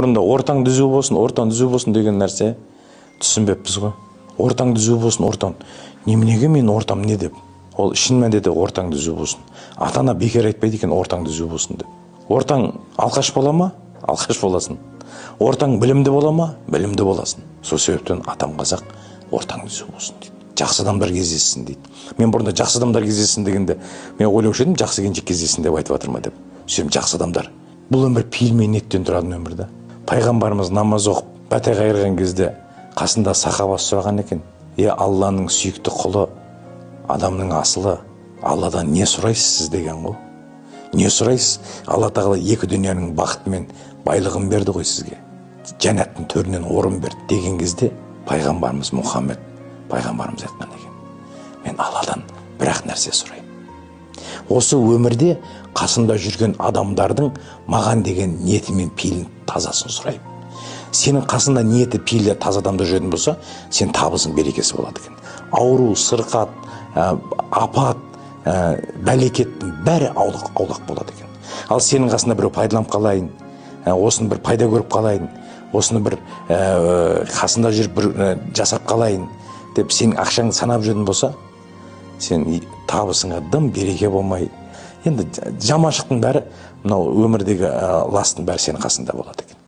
Бұрында ортаң түзу болсын деген нәрсе түсінбеппіз ғой. Ортаң түзу болсын, ортаң. Неменеге мен ортам не деп? Ол шын мәнінде де ортаң түзу болсын. Ата-ана бекер айтпайды екен ортаң түзу болсын деп. Ортаң алқаш бола ма? Алқаш боласың. Ортаң білімді бола ма? Білімді боласың. Сол себептен атам қазақ ортаң түзу болсын дейді. Жақсы адамдар кездессін дейді. Мен бұрында жақсы адамдар кездессін дегенде мен ойлаушы едім, жақсы келіншек кездессін деп айтып жатыр ма деп. Сөйтсем жақсы адамдар. Бұл өмір пейіл мен ниеттен тұратын өмір да. Пайғамбарымыз намаз оқып бата қайырған кезде қасында сахабасы сұраған екен: Алланың сүйікті құлы, адамның асылы, Алладан не сұрайсыз сіз деген ғой. Не сұрайсыз? Алла тағала екі дүнияның бақыты мен байлығын берді ғой сізге. Жәннаттың төрінен орын берді деген кезде пайғамбарымыз Мұхаммед пайғамбарымыз айтқан екен: мен Алладан бір-ақ нәрсе сұраймын. Осы өмірде қасымда жүрген адамдардың маған деген ниеті мен пейілін тазасын сұраймын. Сенің қасында ниеті пейілі таза адамдар жүретін болса, сен табысың берекесі болады екен. Ауру, сырқат, апат, бәлекеттің бәрі аулақ болады екен. Ал сенің қасында біреу пайдаланып қалайын, осыны бір пайда көріп қалайын, осыны бір қасында жүріп бір жасап қалайын деп сенің ақшаңды санап жүретін болса, сен табысыңа дым береке болмай, енді жаманшылықтың бәрі, мынау өмірдегі ластың бәрі сенің қасында болады екен.